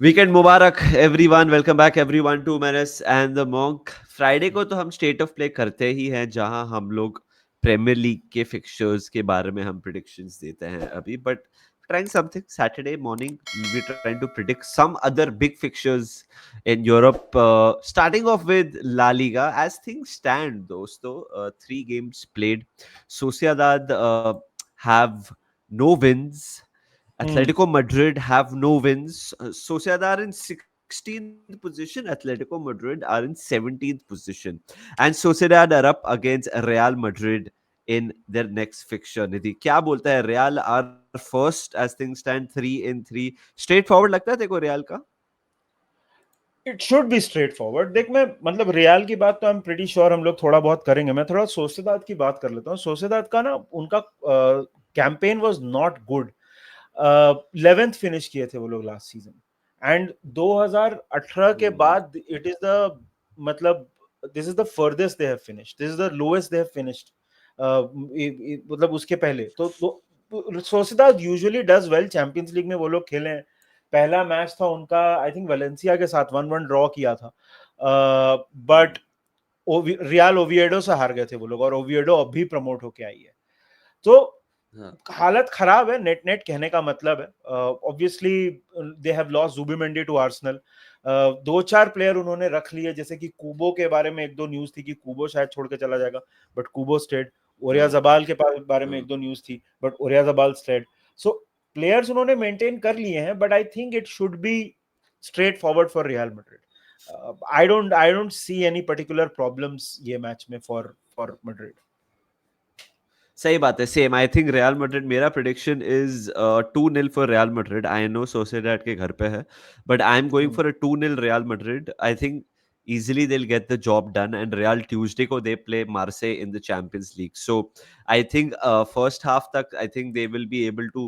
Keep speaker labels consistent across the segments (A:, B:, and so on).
A: Weekend मुबारक everyone, welcome back everyone to Menace and the Monk. Friday को तो हम स्टेट ऑफ प्ले करते ही हैं, जहां हम लोग प्रीमियर लीग के फिक्सचर्स के बारे में हम प्रिडिक्शंस देते हैं अभी। But trying something Saturday morning, we trying to predict some other big fixtures in Europe, starting off with La Liga. As things stand दोस्तों, 3 games played, Sociedad have no wins.
B: Hmm
A: Atletico Madrid have no wins. Sociedad are in 16th position. Atletico Madrid are in 17th position. And Sociedad are up against Real Madrid in their next fixture. निधि क्या बोलता है? Real are first as things stand, 3-3. Straight forward लगता है देखो Real का?
B: It should be straight forward. देख, मैं मतलब रियाल की बात तो आई एम प्रीटी श्योर हम लोग थोड़ा बहुत करेंगे। मैं थोड़ा सोसेदाद की बात कर लेता हूँ। सोसेदाद का ना उनका campaign was not good. 11th finish किए थे वो लोग लास्ट सीजन। एंड 2018 के बाद इट इज द मतलब this is the farthest they have finished, this is the lowest they have finished. मतलब उसके पहले तो Sociedad usually does well. Champions league में वो लोग खेले हैं। पहला मैच था उनका आई थिंक वेलेंसिया के साथ, 1-1 ड्रॉ किया था। बट रियल ओविएडो से हार गए थे वो लोग, और ओविएडो अभी प्रमोट होके आई है। तो
A: हाँ,
B: हालत खराब है, नेट नेट कहने का मतलब है। Obviously they have lost Zubimendi to Arsenal. दो चार प्लेयर उन्होंने रख लिए, जैसे कि कूबो के बारे में एक दो न्यूज थी कि कूबो शायद छोड़ के चला जाएगा, बट कूबो स्टेड। ओरिया
A: हाँ,
B: जबाल के बारे में
A: हाँ।
B: एक दो न्यूज थी, but Oyarzabal stayed. So players उन्होंने मेंटेन कर लिए हैं, but I think it should be straightforward for Real Madrid. I don't see any particular problems ये मैच में फॉर फॉर मैड्रिड।
A: सही बात है, same. I think Real Madrid, मेरा prediction is 2-0 for Real Madrid. I know Sociedad के घर पे है, but I am going for a 2-0 Real Madrid. I think easily they'll get the job done, and Real Tuesday ko they play Marseille in the Champions League. So I think first half tak I think they will be able to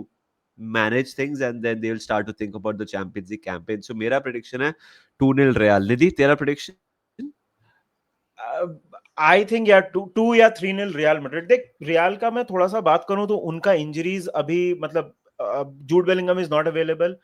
A: manage things, and then they will start to think about the Champions League campaign. So मेरा prediction है 2-0 Real। निधि, तेरा prediction?
B: I think या 2 या 3-0 real Madrid. देख, real का मैं थोड़ा सा बात करूं तो उनका इंजरीज अभी मतलब Jude Bellingham is not available.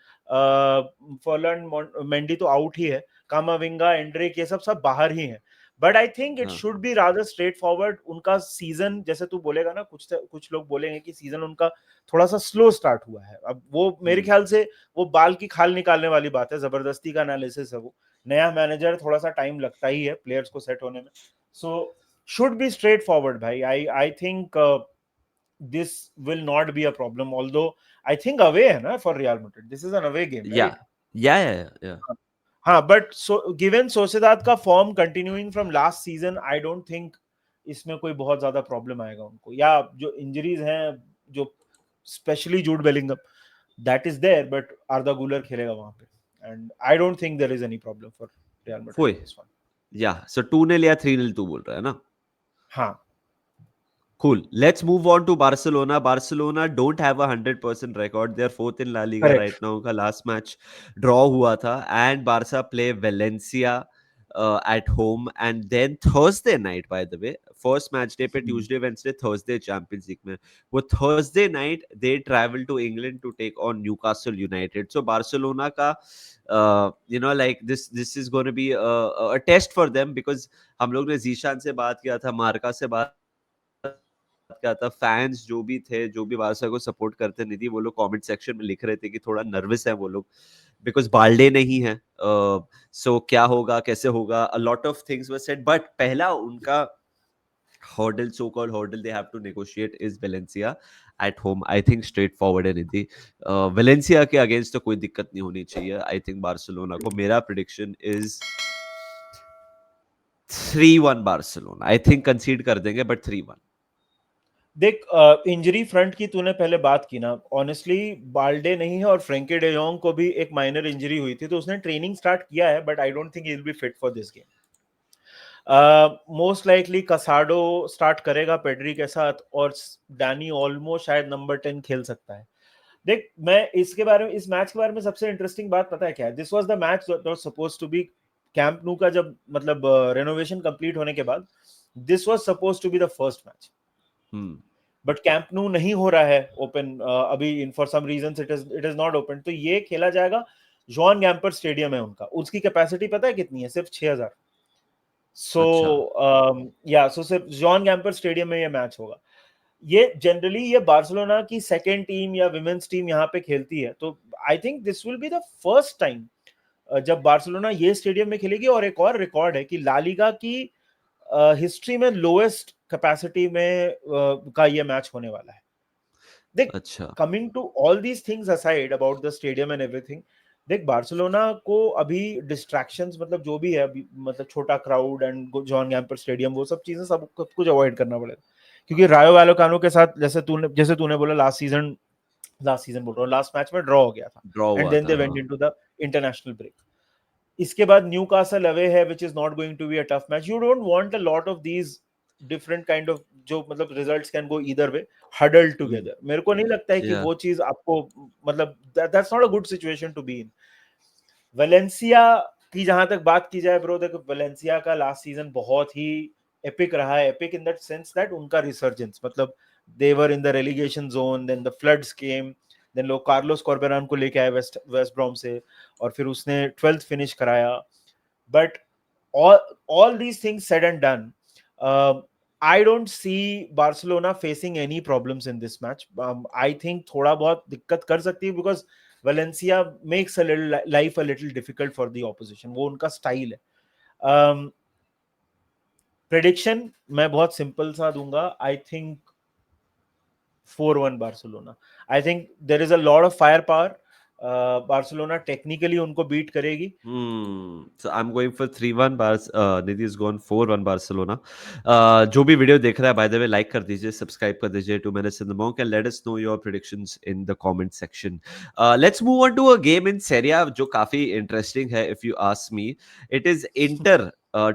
B: Ferland Mendy तो आउट ही है। कामाविंगा, एंड्रिक, ये सब सब बाहर ही हैं। बट आई थिंक इट
A: हाँ,
B: should be rather straightforward. उनका सीजन, जैसे तू बोलेगा ना, कुछ लोग बोलेंगे कि सीजन उनका थोड़ा सा स्लो स्टार्ट हुआ है। अब वो मेरे
A: हम्म,
B: ख्याल से वो बाल की खाल निकालने वाली बात है, जबरदस्ती का एनालिसिस है वो। नया मैनेजर, थोड़ा सा टाइम लगता ही है प्लेयर्स को सेट होने में। So should be straightforward, bhai. I think this will not be a problem. Although I think away है ना for Real Madrid. This is an away game, right?
A: yeah, yeah.
B: हाँ, but so given Sociedad का form continuing from last season, I don't think इसमें कोई बहुत ज्यादा problem आएगा उनको। या जो इंजरीज हैं, जो specially Jude Bellingham, that is there, but Arda Guler खेलेगा वहां पे, and I don't think there is any problem for Real Madrid
A: वही,
B: इन दिस वन।
A: या सो 2-0 या 3-0 तू बोल रहा है ना?
B: हाँ।
A: Cool. Let's move on to Barcelona. Barcelona don't have a 100% record. They're fourth in La Liga right
B: correct.
A: now. उनका last match draw हुआ था, and Barca play Valencia at home, and then Thursday night, by the way, first match day पे Tuesday, Wednesday, Thursday Champions League में, वो Thursday night they travel to England to take on Newcastle United. So Barcelona का like this is going to be a test for them, because हम लोग ने जीशान से बात किया था, मार्का से बात क्या था, फैंस जो भी थे, जो भी बारसा को सपोर्ट करते नहीं थी, वो लोग कमेंट सेक्शन में लिख रहे थे कि थोड़ा नर्वस है वो लोग, बिकॉज बाल्डे नहीं है। सो क्या होगा, कैसे होगा, अ lot of things were said, but पहला उनका hurdle, so called hurdle they have to negotiate is Valencia at home. I think straightforward है निधि, Valencia के अगेंस्ट तो कोई दिक्कत नहीं होनी चाहिए। आई थिंक बार्सिलोना को, मेरा prediction is 3-1 Barcelona. I think कंसीड कर देंगे, बट 3-1।
B: देख, इंजरी फ्रंट की तूने पहले बात की ना, ऑनेस्टली बाल्डे नहीं है, और फ्रेंकी डे जॉन्ग को भी एक माइनर इंजरी हुई थी, तो उसने ट्रेनिंग स्टार्ट किया है, but I don't think he will be fit for this game. Most likely कसाडो start करेगा पेड्री के साथ, और डैनी ओल्मो शायद नंबर 10 खेल सकता है। देख, मैं इसके बारे में, इस मैच के बारे में सबसे इंटरेस्टिंग बात पता है क्या है? This was the match that was supposed to be Camp Nou का, जब मतलब रेनोवेशन कंप्लीट होने के बाद this was supposed to be the first match.
A: Hmm,
B: but Camp Nou नहीं हो रहा है ओपन अभी, in for some reasons it is not open, तो ये खेला जाएगा जॉन गैम्पर स्टेडियम है उनका, उसकी कैपेसिटी पता है कितनी है? सिर्फ 6000।
A: अच्छा,
B: सो सिर्फ जॉन गैम्पर स्टेडियम में ये मैच होगा। ये जनरली ये बार्सिलोना की सेकेंड टीम या विमेन्स टीम यहाँ पे खेलती है, तो I think this will be the first time जब बार्सिलोना ये स्टेडियम में खेलेगी। और एक और रिकॉर्ड है कि ला लीगा की हिस्ट्री में लोएस्ट कैपेसिटी में का ये मैच होने वाला है। देख,
A: अच्छा,
B: coming to all these things aside about the stadium and everything, देख बार्सिलोना को अभी डिस्ट्रैक्शंस मतलब जो भी है अभी, मतलब छोटा क्राउड एंड जॉन गैम्पर स्टेडियम, वो सब चीजें सब कुछ अवॉइड करना पड़ेगा। क्योंकि रायो वैलोकानो के साथ जैसे तूने बोला लास्ट सीजन बोल रहा हूँ, लास्ट मैच में ड्रॉ हो गया था
A: ड्रॉ
B: एंड
A: हुआ
B: देन दे
A: था,
B: वेंट
A: हाँ।
B: Into the international break. इसके बाद न्यूकासल अवे है, which is not going to be a tough match. You don't want a lot of these different kind of, जो मतलब results can go either way, huddle
A: hmm,
B: together. मेरे को नहीं लगता है कि
A: या
B: वो चीज आपको, मतलब that's not a good situation to be in. Valencia की जहां तक बात की जाए ब्रो, देखो वेलेंसिया का लास्ट सीजन बहुत ही एपिक रहा है। Epic in that sense that उनका रिसर्जेंस, मतलब they were in the relegation zone, then the floods came, then लोग कार्लोस कॉर्बेरान को लेके आए वेस्ट ब्रॉम से, और फिर उसने 12th फिनिश कराया। But all these things said and done, I don't see Barcelona facing any problems in this match. I think थोड़ा बहुत दिक्कत कर सकती है, because Valencia makes a little life a little difficult for the opposition. वो उनका style है। Prediction मैं बहुत सिंपल सा दूंगा, I think 4-1 Barcelona. I think there is a lot of fire power, Barcelona technically उनको बीट करेगी।
A: So I'm going for 3-1 Bars. Nidhi is gone 4-1 Barcelona. जो भी वीडियो देख रहा है, by the way, लाइक कर दीजिए, सब्सक्राइब कर दीजिए 2 minutes in the monk, and let us know your predictions in the comment section. Let's move on to a game in Serie A जो काफी इंटरेस्टिंग है, if you ask me. It is Inter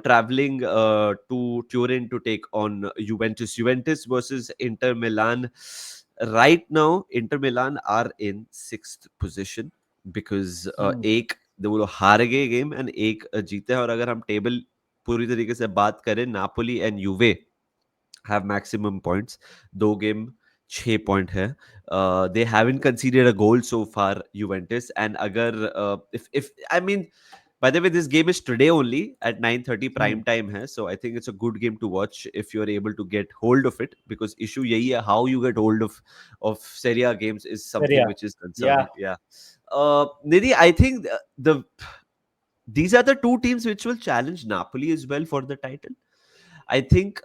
A: traveling to Turin to take on Juventus. Juventus versus Inter Milan. Right now, Inter Milan are in 6th position because एक वो लोग हार गए game and एक जीते हैं। और अगर हम टेबल पूरी तरीके से बात करें, Napoli and Juve have maximum points, 2 game 6 point है। They haven't considered a goal so far Juventus, and अगर if I mean, by the way, this game is today only at 9:30 prime time hai, so I think it's a good game to watch if you're able to get hold of it, because issue yahi hai, how you get hold of Serie A games is something
B: Seria,
A: which is
B: yeah.
A: concerning. Yeah. Nidhi, I think the these are the two teams which will challenge Napoli as well for the title. I think,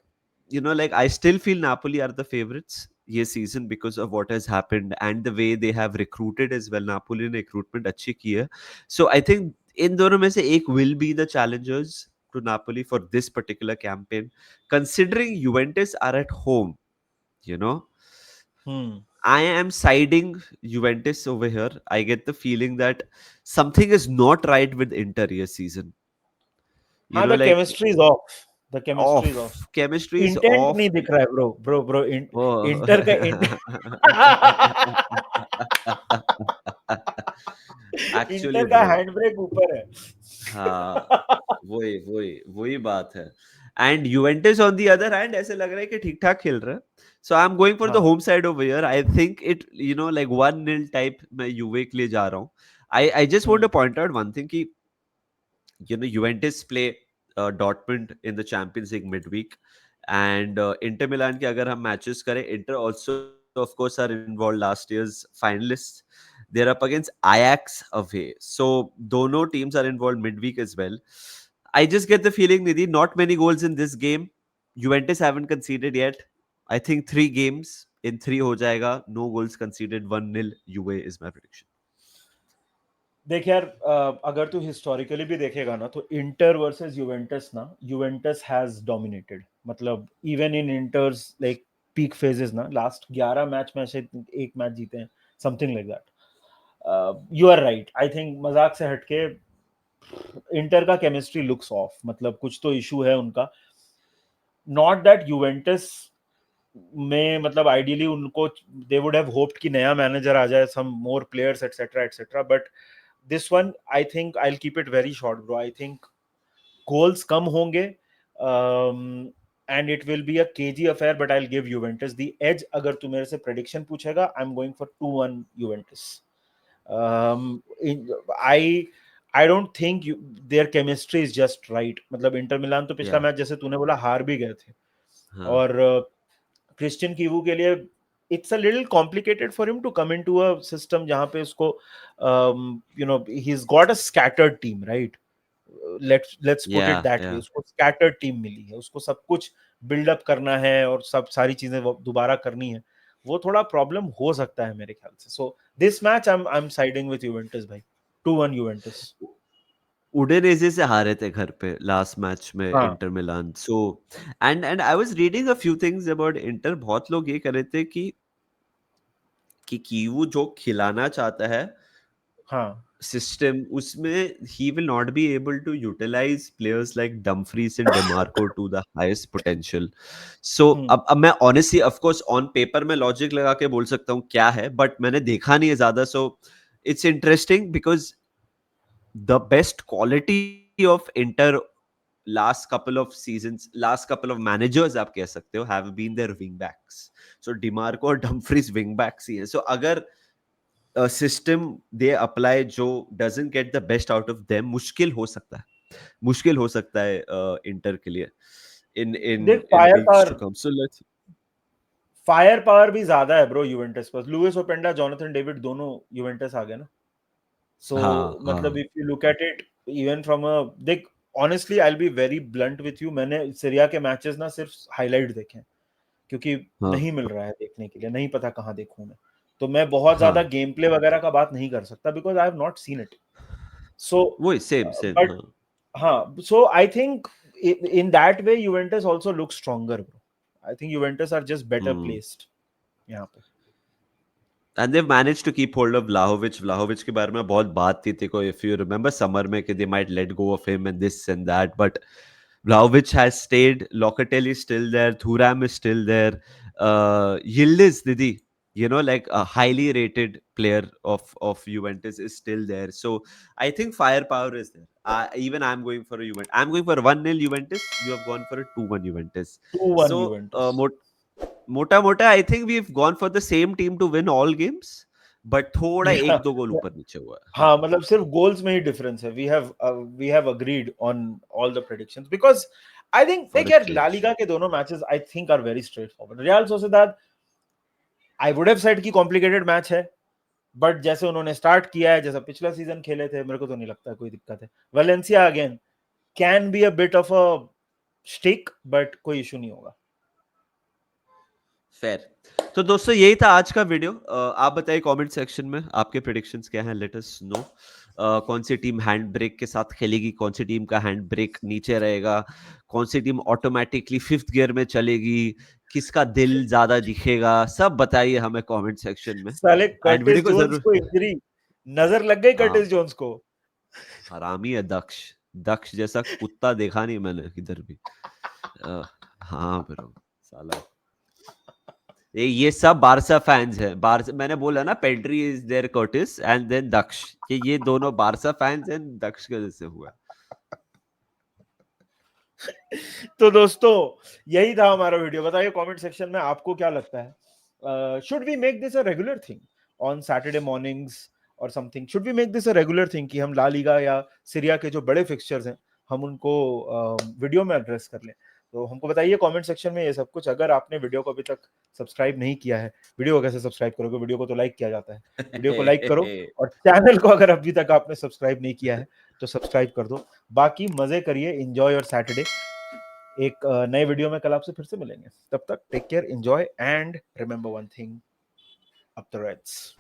A: like I still feel Napoli are the favorites this season because of what has happened and the way they have recruited as well. Napoli ने recruitment अच्छी की है. So I think इन दोनों में से एक will be the challengers to Napoli for this particular campaign. Considering Juventus are at home, you know,
B: Hmm.
A: I am siding Juventus over here. I get the feeling that something is not right with Inter this season.
B: हाँ, the
A: Like
B: chemistry is of, the chemistry is of.
A: off, chemistry is
B: intent
A: off.
B: नहीं दिख रहा है bro
A: Oh.
B: Inter का
A: Actually,
B: inter का
A: bro.
B: Hand brake ऊपर है।
A: हाँ, वही वही वही बात है। And Juventus on the other hand ऐसे लग रहा है कि ठीक ठाक खेल रहा है। So I am going for the
B: हाँ।
A: Home side over here. I think it, like 1-0 type मैं यूवे के लिए जा रहा हूँ। I just want to
B: hmm.
A: Point out one thing कि Juventus play Dortmund in the Champions League midweek, and Inter Milan के अगर हम matches करें, Inter also of course are involved, last year's finalists. They're up against Ajax away, so दोनों teams are involved midweek as well. I just get the feeling, Nidhi, not many goals in this game. Juventus haven't conceded yet. I think 3 games in 3 हो जाएगा. No goals conceded, 1-0 UA is my prediction.
B: देख यार, अगर तू historically भी देखेगा ना, तो इंटर वर्सेस यूवेंटस ना, यूवेंटस हैज डोमिनेटेड। मतलब even in Inter's like peak phases ना, लास्ट 11 मैच में से एक मैच जीते हैं, something like that. You are right, I think मजाक से हटके इंटर का केमिस्ट्री लुक्स ऑफ, मतलब कुछ तो इशू है उनका। नॉट दैट यूवेंटस में, मतलब आइडियली उनको, दे वुड हैव होप्ड कि नया मैनेजर आ जाए, some more players etcetera etcetera, but this one I think I will keep it very short bro. I think goals कम होंगे, and it will be a cagey affair, but I will give Juventus the edge. अगर तू मेरे से prediction पूछेगा, I am going for 2-1 Juventus. I don't think their chemistry is just right. मतलब Inter Milan तो पिछला
A: Yeah.
B: मैच जैसे तूने बोला हार भी गए थे,
A: हाँ.
B: और क्रिस्टियन कीवू के लिए it's a little complicated for him to come into a system जहाँ पे उसको he's got a scattered team, right? Let's put it
A: Yeah.
B: that way.
A: Yeah.
B: उसको scattered team मिली है, उसको सब कुछ build up करना है और सब सारी चीजें दोबारा करनी है, वो थोड़ा प्रॉब्लम हो सकता है मेरे ख्याल से. So this match I'm siding with Juventus भाई. 2-1 Juventus.
A: उडेनेजे से हारे थे घर पे लास्ट मैच में
B: हाँ
A: Inter Milan. So and I was reading a few things about inter. बहुत लोग ये कह रहे थे कि कीवू जो खिलाना चाहता है
B: हाँ
A: सिस्टम, उसमें he will not be able to utilize players like Dumfries and DeMarco to the highest potential. So अब मैं honestly of course on paper में logic लगा के बोल सकता हूँ क्या है, but मैंने देखा नहीं है ज़्यादा. So it's interesting because the best quality of Inter last couple of seasons, last couple of managers आप कह सकते हो, have been their wing backs. So DeMarco और Dumfries wing backs ही हैं. So अगर सिस्टम दे अप्लाई जो doesn't get the best out of them, मुश्किल हो सकता है इंटर के लिए इन इन
B: देख,
A: in weeks to come. So let's.
B: Firepower भी ज्यादा है ब्रो यूवेंटस पर. लुइस ओपेंडा, जोनाथन डेविड दोनों यूवेंटस आ गए ना. सो
A: हाँ
B: मतलब
A: हाँ
B: if you look at it even from a, देख honestly I will be very blunt with you, मैंने सीरिया के मैचेस ना सिर्फ हाईलाइट देखे हैं, क्योंकि
A: हाँ
B: नहीं मिल रहा है देखने के लिए, नहीं पता कहाँ देखूं मैं. तो मैं बहुत ज्यादा
A: हाँ.
B: गेम प्ले वगैरह का बात नहीं कर सकता because I have not seen it. So
A: वही सेम सेम.
B: बट
A: हाँ.
B: हाँ, so I think in that way Juventus also looks stronger, bro. I think Juventus are just better
A: Hmm.
B: placed यहाँ पे.
A: And they've managed to keep hold of Vlahovic. Vlahovic के बारे में बहुत बात थी देखो, if you remember summer में कि they might let go of him and this and that, but Vlahovic has stayed. Locatelli is still there. Thuram is still there. Yildiz, Didi, you know, like a highly rated player of Juventus is still there. So I think firepower is there. Even I'm going for a Juventus. I'm going for 1-0 Juventus. You have gone for a 2-1 Juventus.
B: 2-1
A: So
B: Juventus.
A: मोटा I think we've gone for the same team to win all games, but थोड़ा
B: Yeah.
A: एक दो गोल ऊपर नीचे हुआ है.
B: हाँ, मतलब सिर्फ गोल्स में ही डिफरेंस है. We have agreed on all the predictions because I think
A: For
B: देख
A: a
B: यार, ला
A: change.
B: लीगा के दोनों matches I think are very straightforward. Real Sociedad I would have said कि कॉम्प्लिकेटेड मैच है, बट जैसे उन्होंने स्टार्ट किया है, जैसा पिछला सीजन खेले थे, मेरे को तो नहीं लगता कोई दिक्कत है. Valencia again can be a bit of a stick, but कोई इशू नहीं होगा.
A: फेयर. तो दोस्तों यही था आज का वीडियो. आप बताइए कमेंट सेक्शन में आपके प्रेडिक्शंस क्या हैं. लेट अस नो कौन सी टीम हैंड ब्रेक के साथ खेलेगी, कौन सी टीम का हैंड ब्रेक नीचे रहेगा, कौन सी टीम ऑटोमेटिकली फिफ्थ गियर में चलेगी, किसका दिल ज्यादा दिखेगा, सब बताइए हमें कमेंट सेक्शन में.
B: साले
A: एंड
B: कर्टिस
A: वीडियो को
B: जोन्स
A: जरूर.
B: को इंजरी, नजर लग गई
A: हाँ,
B: कर्टिस जोन्स को.
A: हरामी है दक्ष. दक्ष जैसा कुत्ता देखा नहीं मैंने किधर भी. अ, हाँ ब्रो, साला ये सब बारसा फैंस हैं. बारसा, मैंने बोला ना, Pedri is there Curtis and then दक्ष, ये दोनों बारसा फैंस हैं. दक्ष के वजह से हुआ.
B: तो दोस्तों यही था हमारा वीडियो. बताइए कमेंट सेक्शन में आपको क्या लगता है. Should we make this a regular thing on Saturday mornings और something? Should we make this a regular thing कि हम ला लीगा या सीरिया के जो बड़े फिक्सचर्स हैं हम उनको वीडियो में एड्रेस कर लें? तो हमको बताइए कमेंट सेक्शन में ये सब कुछ. अगर आपने वीडियो को अभी तक सब्सक्राइब नहीं किया है, वीडियो को कैसे सब्सक्राइब करोगे? वीडियो को तो लाइक किया जाता है. वीडियो को लाइक करो और चैनल को अगर अभी तक आपने सब्सक्राइब नहीं किया है तो सब्सक्राइब कर दो. बाकी मजे करिए, एंजॉय योर सैटरडे. एक नए वीडियो में कल आपसे फिर से मिलेंगे. तब तक take care, enjoy and remember one thing, up the Reds.